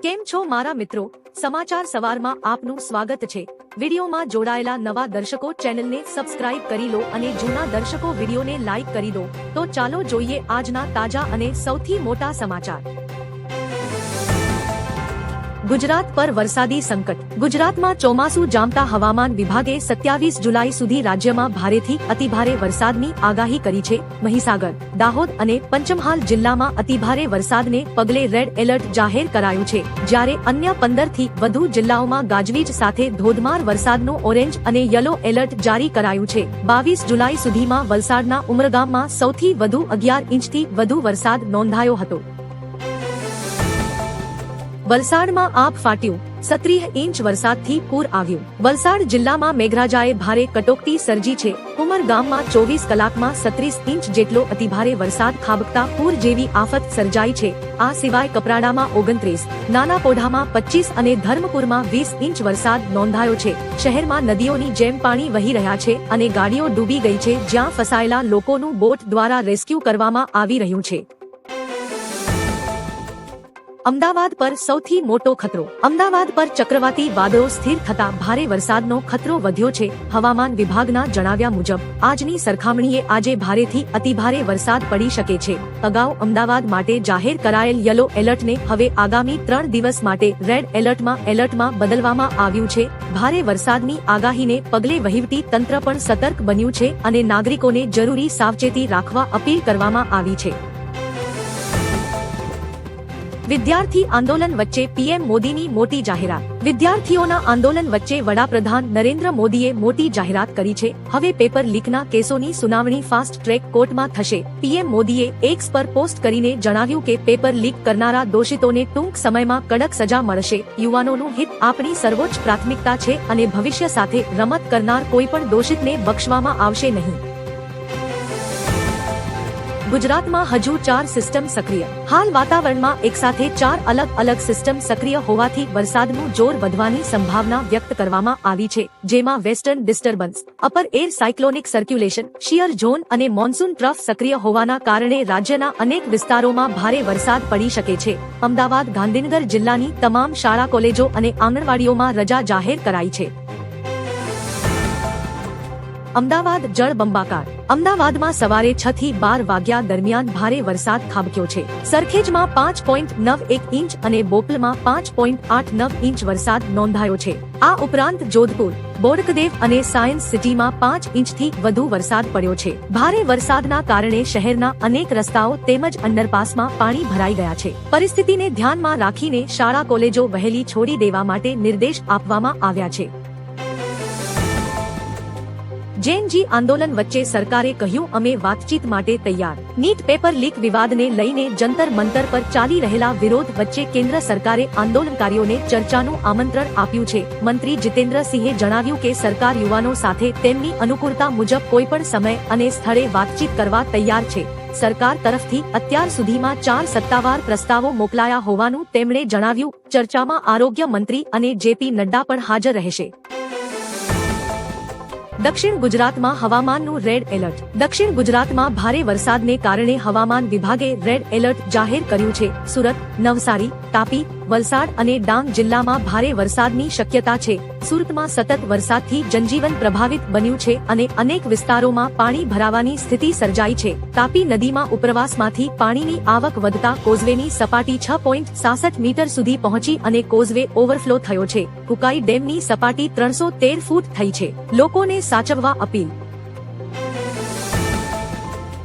કેમ છો મારા મિત્રો? સમાચાર સવારમાં આપનું સ્વાગત છે। વિડીયોમાં જોડાયેલા નવા દર્શકો ચેનલને સબસ્ક્રાઇબ કરી લો અને જૂના દર્શકો વિડીયોને લાઇક કરી દો। તો ચાલો જોઈએ આજના તાજા અને સૌથી મોટા સમાચાર। ગુજરાત પર વરસાદી સંકટ। ગુજરાતમાં ચોમાસું જામતા હવામાન વિભાગે 27 જુલાઈ સુધી રાજ્યમાં ભારેથી અતિભારે વરસાદની આગાહી કરી છે। મહીસાગર, દાહોદ અને પંચમહાલ જિલ્લામાં અતિભારે વરસાદને પગલે રેડ એલર્ટ જાહેર કરાયું છે, જ્યારે અન્ય 15 થી વધુ જિલ્લાઓમાં ગાજવીજ સાથે ધોધમાર વરસાદનું ઓરેન્જ અને યલો એલર્ટ જારી કરાયું છે। 22 જુલાઈ સુધીમાં વલસાડના ઉમરગામમાં સૌથી વધુ 11 ઇંચથી વધુ વરસાદ નોંધાયો હતો। વલસાડમાં આબ ફાટ્યું, 37 ઇંચ વરસાદથી પૂર આવ્યું। વલસાડ જિલ્લામાં મેઘરાજાએ ભારે કટોકટી સર્જી છે। ઉમરગામમાં 24 કલાકમાં 36 ઇંચ જેટલો અતિભારે વરસાદ ખાબકતા પૂર જેવી આફત સર્જાઈ છે। આ સિવાય કપરાડામાં 29, નાનાપોઢામાં 25 અને ધર્મપુરમાં 20 ઇંચ વરસાદ નોંધાયો છે। શહેરમાં નદીઓની જેમ પાણી વહી રહ્યા છે અને ગાડીઓ ડૂબી ગઈ છે, જ્યાં ફસાયેલા લોકોનું બોટ દ્વારા રેસ્ક્યુ કરવામાં આવી રહ્યું છે। અમદાવાદ પર સૌથી મોટો ખતરો। અમદાવાદ પર ચક્રવાતી વાદળો સ્થિર થતા ભારે વરસાદનો ખતરો વધ્યો છે। હવામાન વિભાગના જણાવ્યા મુજબ આજની સરખામણીએ આજે ભારેથી અતિભારે વરસાદ પડી શકે છે। અગાઉ અમદાવાદ માટે જાહેર કરાયેલ યલો એલર્ટને હવે આગામી 3 દિવસ માટે રેડ એલર્ટમાં બદલવામાં આવ્યું છે। ભારે વરસાદની આગાહીને પગલે વહીવટી તંત્ર પણ સતર્ક બન્યું છે અને નાગરિકોને જરૂરી સાવચેતી રાખવા અપીલ કરવામાં આવી છે। વિદ્યાર્થી આંદોલન વચ્ચે પીએમ મોદીની મોટી જાહેરાત। વિદ્યાર્થીઓના આંદોલન વચ્ચે વડાપ્રધાન નરેન્દ્ર મોદીએ મોટી જાહેરાત કરી છે। હવે પેપર લીકના કેસોની સુનાવણી ફાસ્ટ ટ્રેક કોર્ટમાં થશે। પીએમ મોદીએ એક્સ પર પોસ્ટ કરીને જણાવ્યું કે પેપર લીક કરનારા દોષિતોને ટૂંક સમયમાં કડક સજા મળશે। યુવાનોનું હિત આપણી સર્વોચ્ચ પ્રાથમિકતા છે અને ભવિષ્ય સાથે રમત કરનાર કોઈ પણ દોષિતને બક્ષવામાં આવશે નહીં। ગુજરાતમાં હજુ 4 સિસ્ટમ સક્રિય। હાલ વાતાવરણમાં એકસાથે 4 અલગ-અલગ સિસ્ટમ સક્રિય હોવાથી વરસાદનું જોર વધવાની સંભાવના વ્યક્ત કરવામાં આવી છે, જેમાં western disturbance, upper air cyclonic circulation, shear zone અને મોન્સૂન ટ્રફ સક્રિય હોવાના કારણે રાજ્યના અનેક વિસ્તારોમાં ભારે વરસાદ પડી શકે છે। અમદાવાદ, ગાંધીનગર જિલ્લાની તમામ શાળા, કોલેજો અને આંગણવાડીઓમાં રજા જાહેર કરાઈ છે। અમદાવાદ જળબંબાકાર। અમદાવાદમાં સવારે 6 થી 12 વાગ્યા દરમિયાન ભારે વરસાદ ખાબક્યો છે। સરખેજમાં 5.91 ઇંચ અને બોપલમાં 5.89 ઇંચ વરસાદ નોંધાયો છે। આ ઉપરાંત જોધપુર, બોડકદેવ અને સાયન્સ સિટીમાં 5 ઇંચથી વધુ વરસાદ પડ્યો છે। ભારે વરસાદના કારણે શહેરના અનેક રસ્તાઓ તેમજ અંડરપાસમાં પાણી ભરાઈ ગયા છે। પરિસ્થિતિને ધ્યાનમાં રાખીને શાળા, કોલેજો વહેલી છોડી દેવા માટે નિર્દેશ આપવામાં આવ્યા છે। જેનજી આંદોલન વચ્ચે સરકારે કહ્યું, અમે વાતચીત માટે તૈયાર। નીટ પેપર લીક વિવાદને લઈને જંતર મંતર પર ચાલી રહેલા વિરોધ વચ્ચે કેન્દ્ર સરકારે આંદોલનકારીઓને ચર્ચાનું આમંત્રણ આપ્યું છે। મંત્રી જીતેન્દ્ર સિંહે જણાવ્યું કે સરકાર યુવાનો સાથે તેમની અનુકૂળતા મુજબ કોઈપણ સમય અને સ્થળે વાતચીત કરવા તૈયાર છે। સરકાર તરફથી અત્યાર સુધીમાં 4 સત્તાવાર પ્રસ્તાવો મોકલાયા હોવાનું તેમણે જણાવ્યું। ચર્ચામાં આરોગ્ય મંત્રી અને જેપી નડ્ડા પણ હાજર રહેશે। દક્ષિણ ગુજરાતમાં હવામાનનું રેડ એલર્ટ। દક્ષિણ ગુજરાતમાં ભારે વરસાદને કારણે હવામાન વિભાગે રેડ એલર્ટ જાહેર કર્યું છે। સુરત, નવસારી, તાપી, વલસાડ અને ડાંગ જિલ્લામાં ભારે વરસાદની શક્યતા છે। સુરતમાં સતત વરસાદથી જનજીવન પ્રભાવિત બન્યું છે અને અનેક વિસ્તારોમાં પાણી ભરાવાની સ્થિતિ સર્જાઈ છે। તાપી નદીમાં ઉપરવાસમાંથી પાણીની આવક વધતા કોઝવેની સપાટી 6.66 મીટર સુધી પહોંચી અને કોઝવે ઓવરફ્લો થયો છે। કુકાઈ ડેમની સપાટી 313 ફૂટ થઈ છે। લોકોને સાચવવા અપીલ।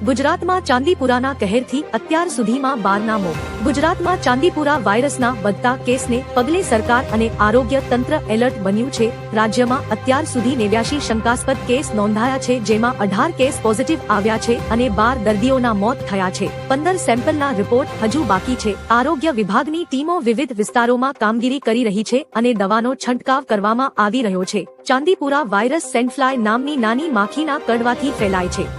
ગુજરાતમાં ચાંદીપુરાના કહેરથી અત્યાર સુધીમાં 12 ના મોત। ગુજરાતમાં ચાંદીપુરા વાયરસના વધતા કેસને પગલે સરકાર અને આરોગ્ય તંત્ર એલર્ટ બન્યું છે। રાજ્યમાં અત્યાર સુધી 89 શંકાસ્પદ કેસ નોંધાયા છે, જેમાં 18 કેસ પોઝિટિવ આવ્યા છે અને 12 દર્દીઓના મોત થયા છે। 15 સેમ્પલના રિપોર્ટ હજુ બાકી છે। આરોગ્ય વિભાગની ટીમો વિવિધ વિસ્તારોમાં કામગીરી કરી રહી છે અને દવાનો છંટકાવ કરવામાં આવી રહ્યો છે। ચાંદીપુરા વાયરસ સેન્ડફ્લાય નામની નાની માખીના કરડવાથી ફેલાય છે।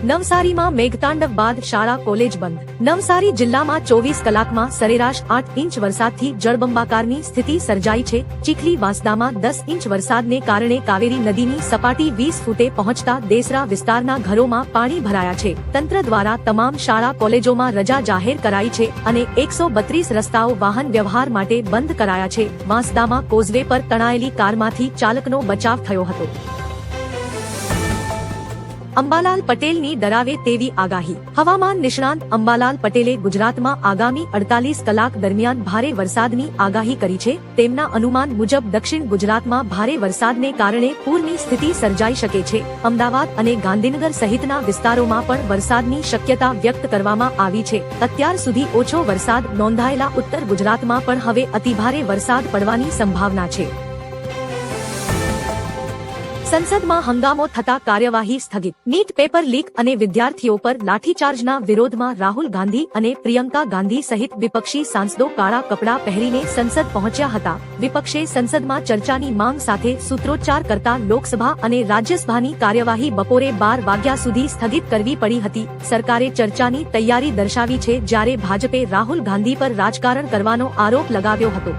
નવસારીમાં મેઘતાંડવ બાદ શાળા કોલેજ બંધ. નવસારી જિલ્લામાં 24 કલાકમાં સરેરાશ 8 ઇંચ વરસાદથી જળબંબાકારની સ્થિતિ સર્જાઈ છે. ચીખલી વાંસદામાં 10 ઇંચ વરસાદને કારણે કાવેરી નદીની સપાટી 20 ફૂટે પહોંચતા દેસરા વિસ્તારના ઘરોમાં પાણી ભરાયા છે. તંત્ર દ્વારા તમામ શાળા કોલેજોમાં રજા જાહેર કરાઈ છે અને 132 રસ્તાઓ વાહન વ્યવહાર માટે બંધ કરાયા છે. વાંસદામાં કોઝવે પર તણાયેલી કારમાંથી ચાલકનો બચાવ થયો હતો. અંબાલાલ પટેલની ડરાવે તેવી આગાહી. હવામાન નિષ્ણાંત અંબાલાલ પટેલે ગુજરાતમાં આગામી 48 કલાક દરમિયાન ભારે વરસાદની આગાહી કરી છે. તેમના અનુમાન મુજબ દક્ષિણ ગુજરાતમાં ભારે વરસાદને કારણે પૂરની સ્થિતિ સર્જાઈ શકે છે. અમદાવાદ અને ગાંધીનગર સહિતના વિસ્તારોમાં પણ વરસાદની શક્યતા વ્યક્ત કરવામાં આવી છે. અત્યાર સુધી ઓછો વરસાદ નોંધાયેલા ઉત્તર ગુજરાતમાં પણ હવે અતિભારે વરસાદ પડવાની સંભાવના છે. સંસદમાં હંગામો થતા કાર્યવાહી સ્થગિત. નીટ પેપર લીક અને વિદ્યાર્થીઓ પર લાઠીચાર્જના વિરોધમાં રાહુલ ગાંધી અને પ્રિયંકા ગાંધી સહિત વિપક્ષી સાંસદો કાળા કપડાં પહેરીને સંસદ પહોંચ્યા હતા. વિપક્ષે સંસદમાં ચર્ચાની માંગ સાથે સૂત્રોચ્ચાર કરતા લોકસભા અને રાજ્યસભાની કાર્યવાહી બપોરે 12 વાગ્યા સુધી સ્થગિત કરવી પડી હતી. સરકારે ચર્ચાની તૈયારી દર્શાવી છે, જ્યારે ભાજપે રાહુલ ગાંધી પર રાજકારણ કરવાનો આરોપ લગાવ્યો હતો.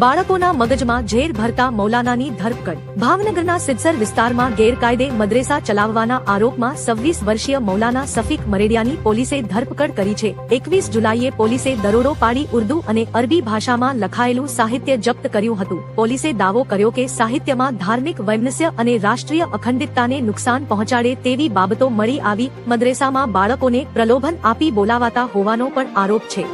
બાળકોના મગજમાં ઝેર ભરતા મૌલાનાની ધરપકડ. ભાવનગરના સિદ્સર વિસ્તારમાં ગેરકાયદે મદ્રેસા ચલાવવાના આરોપમાં 26 વર્ષીય મૌલાના સફીક મરેડિયાની પોલીસે ધરપકડ કરી છે. 21 જુલાઈએ પોલીસે દરોડો પાડી ઉર્દુ અને અરબી ભાષામાં લખાયેલું સાહિત્ય જપ્ત કર્યું હતું. પોલીસે દાવો કર્યો કે સાહિત્યમાં ધાર્મિક વૈમનસ્ય અને રાષ્ટ્રીય અખંડિતતાને નુકસાન પહોંચાડે તેવી બાબતો મળી આવી. મદ્રેસામાં બાળકોને પ્રલોભન આપી બોલાવાતા હોવાનો પણ આરોપ છે.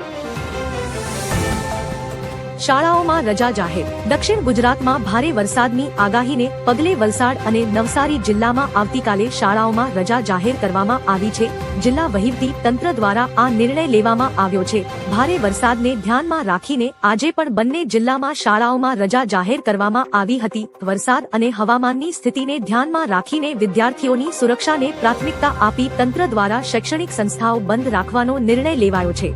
શાળાઓમાં રજા જાહેર. દક્ષિણ ગુજરાતમાં ભારે વરસાદની આગાહીને પગલે વલસાડ અને નવસારી જિલ્લામાં આવતીકાલે શાળાઓમાં રજા જાહેર કરવામાં આવી છે. જિલ્લા વહીવટી તંત્ર દ્વારા આ નિર્ણય લેવામાં આવ્યો છે. ભારે વરસાદને ધ્યાનમાં રાખીને આજે પણ બંને જિલ્લામાં શાળાઓમાં રજા જાહેર કરવામાં આવી હતી. વરસાદ અને હવામાનની સ્થિતિને ધ્યાનમાં રાખીને વિદ્યાર્થીઓની સુરક્ષાને પ્રાથમિકતા આપી તંત્ર દ્વારા શૈક્ષણિક સંસ્થાઓ બંધ રાખવાનો નિર્ણય લેવાયો છે.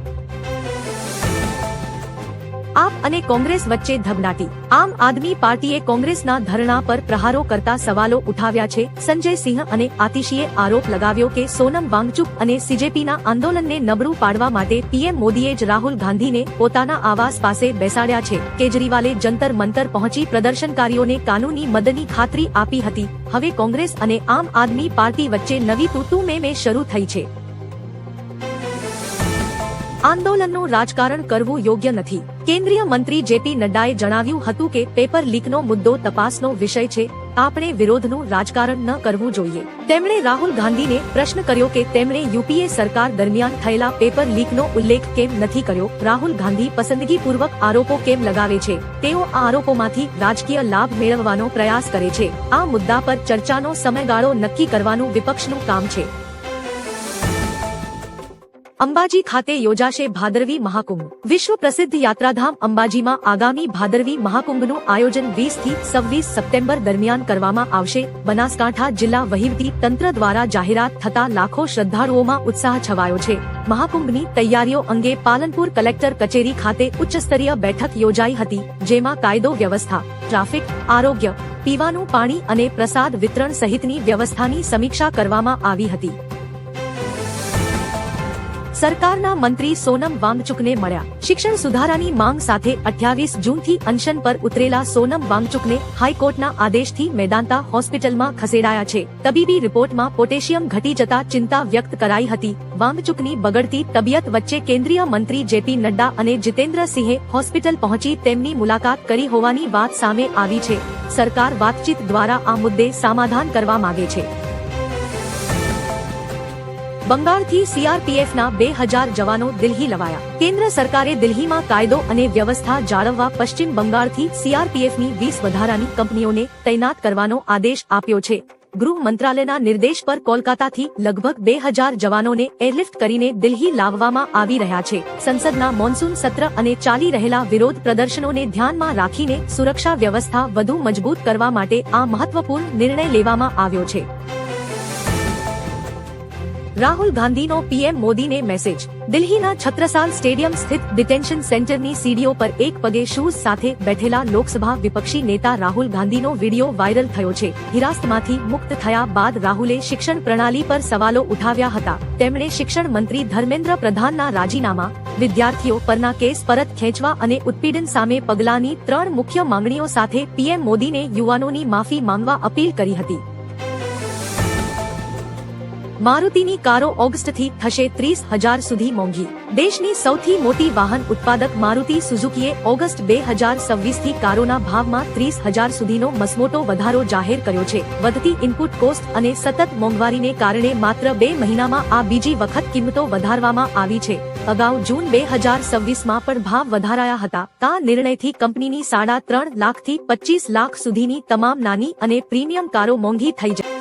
આપ અને કોંગ્રેસ વચ્ચે ધબડાટી. આમ આદમી પાર્ટીએ કોંગ્રેસના ધરણા પર પ્રહારો કરતા સવાલો ઉઠાવ્યા છે. સંજય સિંહ અને આતિશીએ આરોપ લગાવ્યો કે સોનમ વાંગચુક અને સીજેપીના આંદોલનને નબળું પાડવા માટે પીએમ મોદીએ જ રાહુલ ગાંધીને પોતાના આવાસ પાસે બેસાડ્યા છે. કેજરીવાલે જંતર મંતર પહોંચી પ્રદર્શનકારીઓને કાનૂની મદદની ખાતરી આપી હતી. હવે કોંગ્રેસ અને આમ આદમી પાર્ટી વચ્ચે નવી તૂતુ મેં શરૂ થઈ છે. આંદોલનનું રાજકારણ કરવું યોગ્ય નથી. કેન્દ્રીય મંત્રી જેપી નડ્ડાએ જણાવ્યું હતું કે પેપર લીકનો મુદ્દો તપાસનો વિષય છે. આપણે વિરોધનું રાજકારણ ન કરવું જોઈએ. તેમણે રાહુલ ગાંધીને પ્રશ્ન કર્યો કે તેમણે યુપીએ સરકાર દરમિયાન થયેલા પેપર લીકનો ઉલ્લેખ કેમ નથી કર્યો. રાહુલ ગાંધી પસંદગીપૂર્વક આરોપો કેમ લગાવે છે. તેઓ આ આરોપોમાંથી રાજકીય લાભ મેળવવાનો પ્રયાસ કરે છે. આ મુદ્દા પર ચર્ચાનો સમયગાળો નક્કી કરવાનું વિપક્ષનું કામ છે. અંબાજી ખાતે યોજાશે ભાદરવી મહાકુંભ. વિશ્વ પ્રસિદ્ધ યાત્રાધામ અંબાજીમાં આગામી ભાદરવી મહાકુંભનું આયોજન 20 થી 26 સપ્ટેમ્બર દરમિયાન કરવામાં આવશે. બનાસકાંઠા જિલ્લા વહીવટી તંત્ર દ્વારા જાહેરાત થતા લાખો શ્રદ્ધાળુઓમાં ઉત્સાહ છવાયો છે. મહાકુંભની તૈયારીઓ અંગે પાલનપુર કલેક્ટર કચેરી ખાતે ઉચ્ચસ્તરીય બેઠક યોજાઈ હતી, જેમાં કાયદો વ્યવસ્થા, ટ્રાફિક, આરોગ્ય, પીવાનું પાણી અને પ્રસાદ વિતરણ સહિતની વ્યવસ્થાની સમીક્ષા કરવામાં આવી હતી. સરકારના મંત્રી સોનમ વાંગચુકને મળ્યા. શિક્ષણ સુધારાની માંગ સાથે 28 જૂનથી અનશન પર ઉતરેલા સોનમ વાંગચુકને હાઈકોર્ટના આદેશથી મેદાંતા હોસ્પિટલમાં ખસેડાયા છે. તબીબી રિપોર્ટમાં પોટેશિયમ ઘટી જતા ચિંતા વ્યક્ત કરાઈ હતી. વાંગચુકની બગડતી તબિયત વચ્ચે કેન્દ્રીય મંત્રી જેપી નડ્ડા અને જીતેન્દ્રસિંહે હોસ્પિટલ પહોંચી તેમની મુલાકાત કરી હોવાની વાત સામે આવી છે. સરકાર વાતચીત દ્વારા આ મુદ્દે સમાધાન કરવા માંગે છે. બંગાળથી સીઆરપીએફના 2000 જવાનો દિલ્હી લવાયા. કેન્દ્ર સરકારે દિલ્હીમાં કાયદો અને વ્યવસ્થા જાળવવા પશ્ચિમ બંગાળથી સીઆરપીએફની 20 વધારાની કંપનીઓને તૈનાત કરવાનો આદેશ આપ્યો છે. ગૃહ મંત્રાલયના નિર્દેશ પર કોલકાતાથી લગભગ 2000 જવાનોને એરલિફ્ટ કરીને દિલ્હી લાવવામાં આવી રહ્યા છે. સંસદના મોન્સૂન સત્ર અને ચાલી રહેલા વિરોધ પ્રદર્શનોને ધ્યાનમાં રાખીને સુરક્ષા વ્યવસ્થા વધુ મજબૂત કરવા માટે આ મહત્વપૂર્ણ નિર્ણય લેવામાં આવ્યો છે. રાહુલ ગાંધીનો પીએમ મોદીને મેસેજ। દિલ્હીના છત્રસાલ સ્ટેડિયમ સ્થિત ડિટેન્શન સેન્ટરની સીડીઓ પર એક પગે શૂઝ સાથે બેઠેલા લોકસભા વિપક્ષી નેતા રાહુલ ગાંધીનો વીડિયો વાયરલ થયો છે। હિરાસતમાંથી મુક્ત થયા બાદ રાહુલે શિક્ષણ પ્રણાલી પર સવાલો ઉઠાવ્યા હતા। તેમણે શિક્ષણ મંત્રી ધર્મેન્દ્ર પ્રધાનના રાજીનામા, વિદ્યાર્થીઓ પરના કેસ પરત ખેંચવા અને ઉત્પીડન સામે પગલાંની 3 મુખ્ય માંગણીઓ સાથે પીએમ મોદીને યુવાનોની માફી માંગવા અપીલ કરી હતી। મારુતિની કારો ઓગસ્ટથી થશે 30,000 સુધી મોંઘી। દેશની સૌથી મોટી વાહન ઉત્પાદક મારુતિ સુઝુકીએ ઓગસ્ટ 2026થી કારોના ભાવમાં 30,000 સુધીનો મસમોટો વધારો જાહેર કર્યો છે। વધતી ઇનપુટ કોસ્ટ અને સતત મોંઘવારીને કારણે માત્ર 2 મહિનામાં આ બીજી વખત કિંમતો વધારવામાં આવી છે। અગાઉ જૂન 2026માં પણ ભાવ વધારાયા હતા। આ નિર્ણયથી કંપનીની 3.5 લાખથી 25 લાખ સુધીની તમામ નાની અને પ્રીમિયમ કારો મોંઘી થઈ જશે।